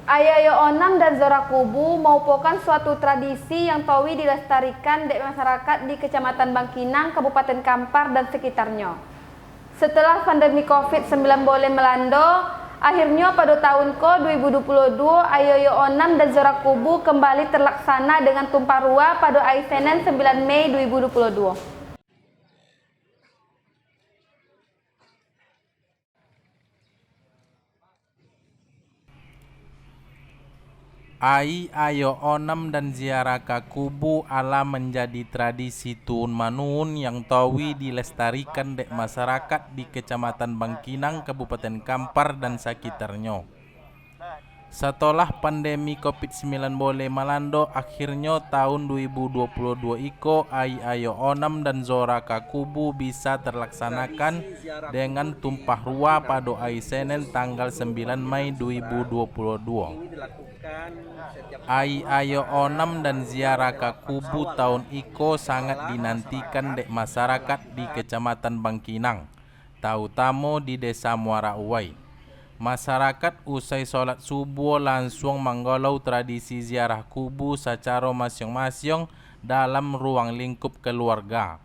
Ayayo Onam dan Zora Kubu merupakan suatu tradisi yang tawi dilestarikan di masyarakat di Kecamatan Bangkinang, Kabupaten Kampar dan sekitarnya. Setelah pandemi COVID-19 melanda, akhirnya pada tahun ke 2022 Ayayo Onam dan Zora Kubu kembali terlaksana dengan tumpah ruah pada hari Senin 9 Mei 2022. Ayayo Onam dan ziarah ke kubu ala menjadi tradisi turun manun yang tawi dilestarikan dek masyarakat di Kecamatan Bangkinang, Kabupaten Kampar dan sekitarnya. Setelah pandemi COVID-19 melanda, akhirnya tahun 2022 iko Ayayo Onam dan Zora ke kubu bisa terlaksanakan dengan tumpah ruah pada hari Senin tanggal 9 Mei 2022. Ayayo Onam dan ziarah ke kubu tahun iko sangat dinantikan dek masyarakat di Kecamatan Bangkinang, terutama di Desa Muara Uwai. Masyarakat usai sholat subuh langsung menggalau tradisi ziarah kubu secara masing-masing dalam ruang lingkup keluarga.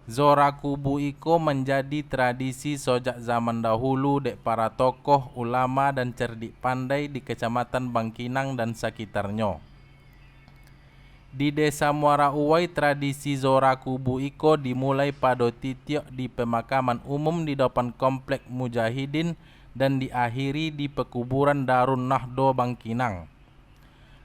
Zora kubu iko menjadi tradisi sejak zaman dahulu dek para tokoh, ulama dan cerdik pandai di Kecamatan Bangkinang dan sekitarnya. Di Desa Muara Uwai, tradisi Zora kubu iko dimulai pada titik di pemakaman umum di depan Komplek Mujahidin dan diakhiri di pekuburan Darun Nahdo Bangkinang.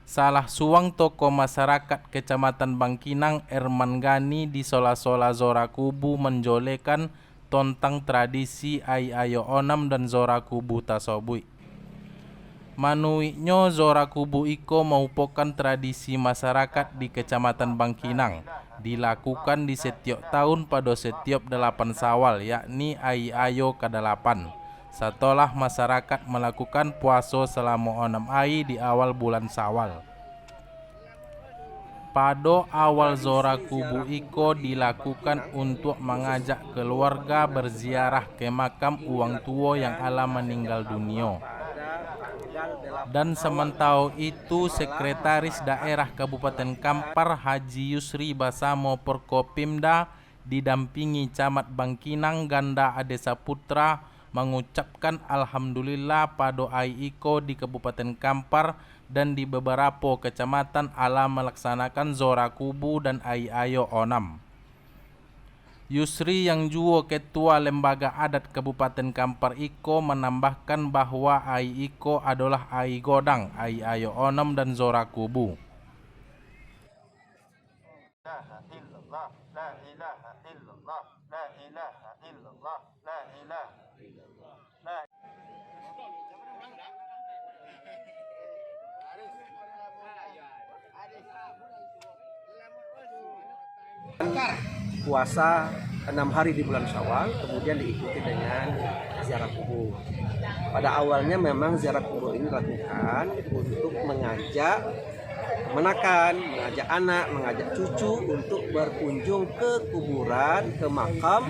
Salah suang tokoh masyarakat Kecamatan Bangkinang, Erman Gani, di sola-sola Zora kubu menjolekan tentang tradisi Ayayo Onam dan Zora kubu tasobui. Manuiknya Zora kubu iko merupakan tradisi masyarakat di Kecamatan Bangkinang, dilakukan di setiap tahun pada setiap 8 Syawal, yakni Ayayo ke-8. Setelah masyarakat melakukan puasa selama 6 hari di awal bulan Syawal. Pada awal Zora kubu iko dilakukan untuk mengajak keluarga berziarah ke makam uang tua yang ala meninggal dunia. Dan sementara itu Sekretaris Daerah Kabupaten Kampar Haji Yusri bersama Porkopimda didampingi Camat Bangkinang Ganda Ade Saputra mengucapkan Alhamdulillah pada hari iko di Kabupaten Kampar dan di beberapa kecamatan ala melaksanakan Zora kubu dan Ayayo Onam. Yusri yang juga Ketua Lembaga Adat Kabupaten Kampar iko menambahkan bahwa hari iko adalah hari godang Ayayo Onam dan Zora kubu. Puasa 6 hari di bulan Syawal, kemudian diikuti dengan ziarah kubur. Pada awalnya memang ziarah kubur ini dilakukan untuk mengajak kemenakan, mengajak anak, mengajak cucu untuk berkunjung ke kuburan, ke makam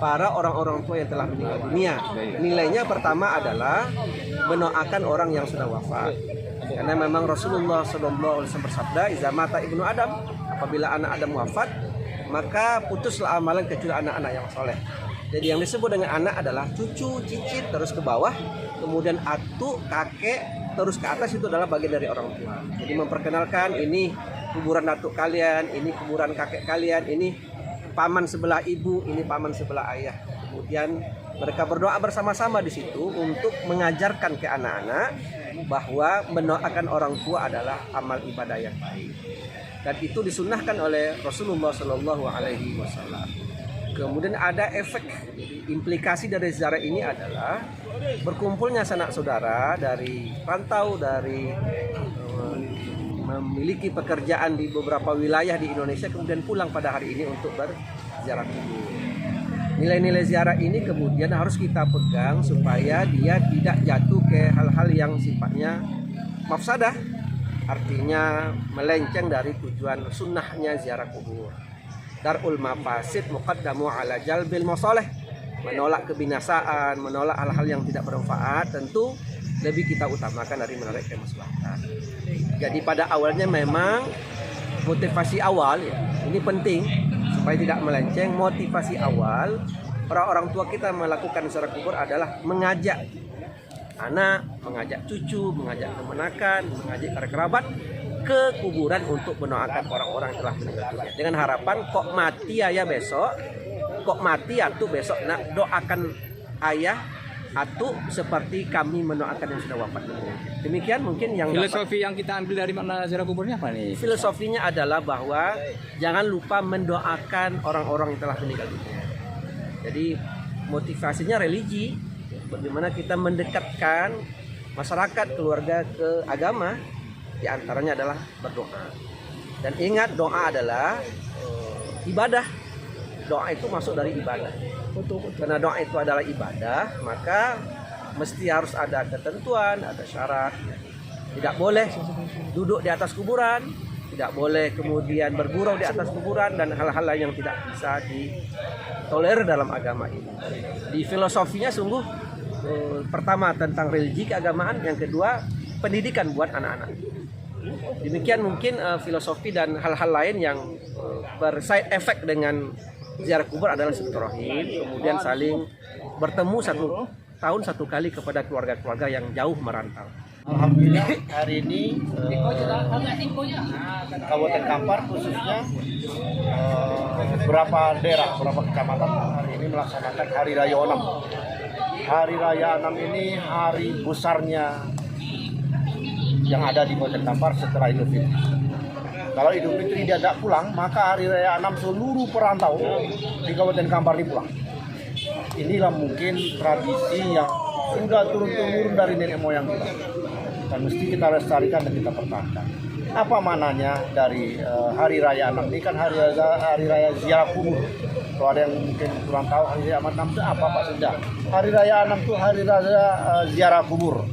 para orang-orang tua yang telah meninggal dunia. Nilainya pertama adalah mendoakan orang yang sudah wafat. Karena memang Rasulullah SAW bersabda, "Iza mata ibnu Adam," apabila anak Adam wafat, maka putuslah amalan kecuali anak-anak yang soleh. Jadi yang disebut dengan anak adalah cucu, cicit, terus ke bawah, kemudian atuk, kakek, terus ke atas, itu adalah bagian dari orang tua. Jadi memperkenalkan ini kuburan atuk kalian, ini kuburan kakek kalian, ini paman sebelah ibu, ini paman sebelah ayah. Kemudian mereka berdoa bersama-sama di situ untuk mengajarkan ke anak-anak bahwa mendoakan orang tua adalah amal ibadah yang baik. Dan itu disunnahkan oleh Rasulullah SAW. Kemudian ada efek implikasi dari ziarah ini adalah berkumpulnya sanak saudara dari rantau, dari memiliki pekerjaan di beberapa wilayah di Indonesia, kemudian pulang pada hari ini untuk berziarah kubur. Nilai-nilai ziarah ini kemudian harus kita pegang supaya dia tidak jatuh ke hal-hal yang sifatnya mafsadah, artinya melenceng dari tujuan sunnahnya ziarah kubur. Darul mafasid muqaddamu ala jalbil masalih, menolak kebinasaan, menolak hal-hal yang tidak bermanfaat. Tentu lebih kita utamakan dari menarik kemaslahatan. Jadi pada awalnya memang motivasi awal ya, ini penting supaya tidak melenceng. Motivasi awal orang-orang tua kita melakukan ziarah kubur adalah mengajak anak, mengajak cucu, mengajak kemenakan, mengajak kerabat ke kuburan untuk mendoakan orang-orang yang telah meninggal dunia. Dengan harapan kok mati ayah besok, kok mati atuh besok nak doakan ayah atau seperti kami mendoakan yang sudah wafat dulu. Demikian mungkin yang filosofi yang kita ambil dari makna ziarah kuburnya apa nih? Filosofinya adalah bahwa jangan lupa mendoakan orang-orang yang telah meninggal dunia. Jadi motivasinya religi, bagaimana kita mendekatkan masyarakat, keluarga ke agama, di antaranya adalah berdoa. Dan ingat, doa adalah ibadah. Doa itu masuk dari ibadah. Karena doa itu adalah ibadah, maka mesti harus ada ketentuan, ada syarat. Tidak boleh duduk di atas kuburan, tidak boleh kemudian bergurau di atas kuburan, dan hal-hal lain yang tidak bisa ditolerir dalam agama ini. Di filosofinya sungguh pertama tentang religi keagamaan, yang kedua pendidikan buat anak-anak. Demikian mungkin filosofi dan hal-hal lain yang berside effect dengan ziarah kubur adalah silaturahim, kemudian saling bertemu tahun satu kali kepada keluarga-keluarga yang jauh merantau. Alhamdulillah hari ini Kabupaten Kampar khususnya beberapa daerah, beberapa kecamatan hari ini melaksanakan Hari Raya Onam. Hari Raya Onam ini hari besarnya yang ada di Kabupaten Kampar setelah Idul Fitri. Kalau Idul Fitri dia tidak pulang, maka Hari Raya Onam seluruh perantau di Kabupaten Kampar pulang. Inilah mungkin tradisi yang sudah turun-temurun dari nenek moyang kita, dan mesti kita lestarikan dan kita pertahankan. Apa maknanya dari Hari Raya Onam ini? Kan hari raya ziarah kubur. Kalau ada yang mungkin kurang tahu Hari Raya Onam itu apa Pak Sudah? Hari Raya Onam itu hari raya ziarah kubur.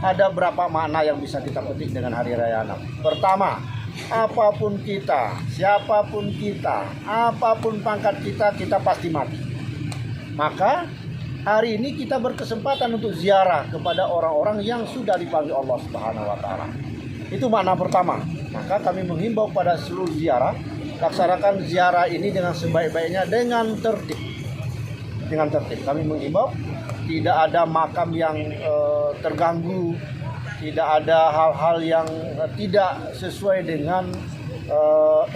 Ada berapa makna yang bisa kita petik dengan Hari Raya Onam? Pertama, apapun kita, siapapun kita, apapun pangkat kita, kita pasti mati. Maka hari ini kita berkesempatan untuk ziarah kepada orang-orang yang sudah dipanggil Allah Subhanahu wa taala. Itu makna pertama. Maka kami menghimbau pada seluruh ziarah, laksanakan ziarah ini dengan sebaik-baiknya dengan tertib. Dengan tertib. Kami menghimbau tidak ada makam yang terganggu, tidak ada hal-hal yang tidak sesuai dengan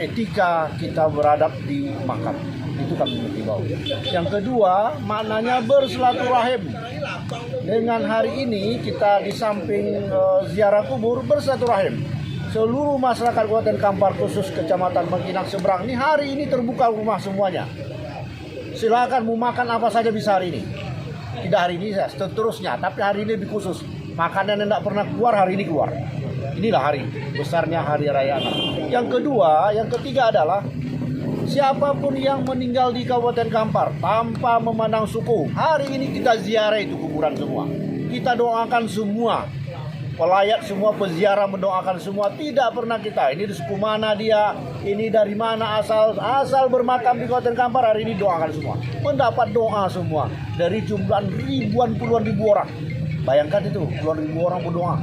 etika kita beradab di makam. Itu kami menghimbau. Yang kedua, maknanya bersilaturahim. Dengan hari ini kita di samping ziarah kubur bersilaturahim. Seluruh masyarakat Kabupaten Kampar khusus Kecamatan Bangkinang seberang ini hari ini terbuka rumah semuanya. Silakan mau makan apa saja bisa hari ini. Tidak hari ini seterusnya, tapi hari ini lebih khusus. Makanan yang tidak pernah keluar hari ini keluar. Inilah hari besarnya Hari Raya Onam. Yang kedua, yang ketiga adalah siapapun yang meninggal di Kabupaten Kampar tanpa memandang suku, hari ini kita ziarah itu kuburan semua. Kita doakan semua. Pelayat semua, peziarah mendoakan semua. Tidak pernah kita, ini di suku mana dia, ini dari mana asal bermakam di Kabupaten Kampar, hari ini doakan semua. Mendapat doa semua dari jumlah ribuan, puluhan ribu orang. Bayangkan itu, puluhan ribu orang berdoa.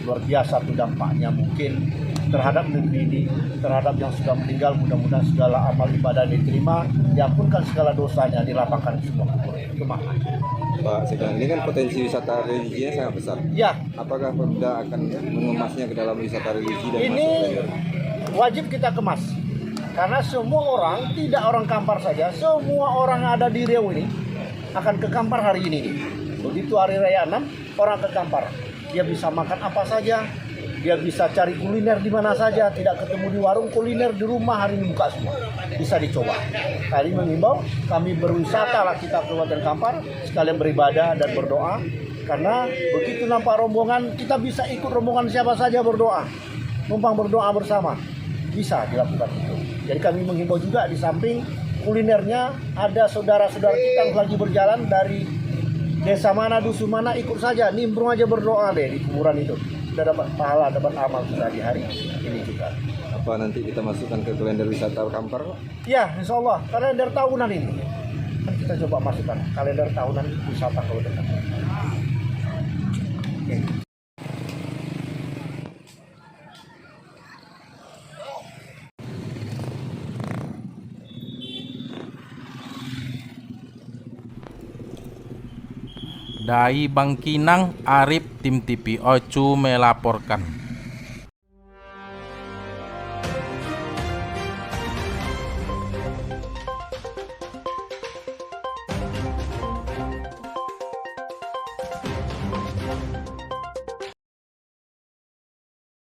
Luar biasa tuh dampaknya mungkin terhadap negeri ini, terhadap yang sudah meninggal. Mudah-mudahan segala amal ibadah diterima, diampunkan segala dosanya, dilapangkan semua kubur. Itu maknanya. Pak Sekda, ini kan potensi wisata religinya sangat besar. Ya. Apakah Pemda akan mengemasnya ke dalam wisata religi dan Ini wajib kita kemas. Karena semua orang, tidak orang Kampar saja, semua orang yang ada di Riau ini akan ke Kampar hari ini nih. Begitu Hari Raya Onam, orang ke Kampar. Dia bisa makan apa saja, dia bisa cari kuliner di mana saja, tidak ketemu di warung, kuliner di rumah hari ini buka semua. Bisa dicoba. Kali mengimbau, kami berwisata lah kita ke Kabupaten Kampar, sekalian beribadah dan berdoa. Karena begitu nampak rombongan, kita bisa ikut rombongan siapa saja berdoa. Numpang berdoa bersama. Bisa dilakukan itu. Jadi kami menghimbau juga di samping kulinernya, ada saudara-saudara kita yang lagi berjalan dari desa mana, dusun mana, ikut saja, nimbrung aja berdoa deh di kuburan itu. Sudah dapat pahala, dapat amal kita di hari ini juga. apa nanti kita masukkan ke kalender wisata Kampar? Ya, insya Allah, kalender tahunan ini. Kita coba masukkan kalender tahunan wisata Kabupaten Kampar. Dari Bangkinang, Arif, Tim TV Ocu melaporkan.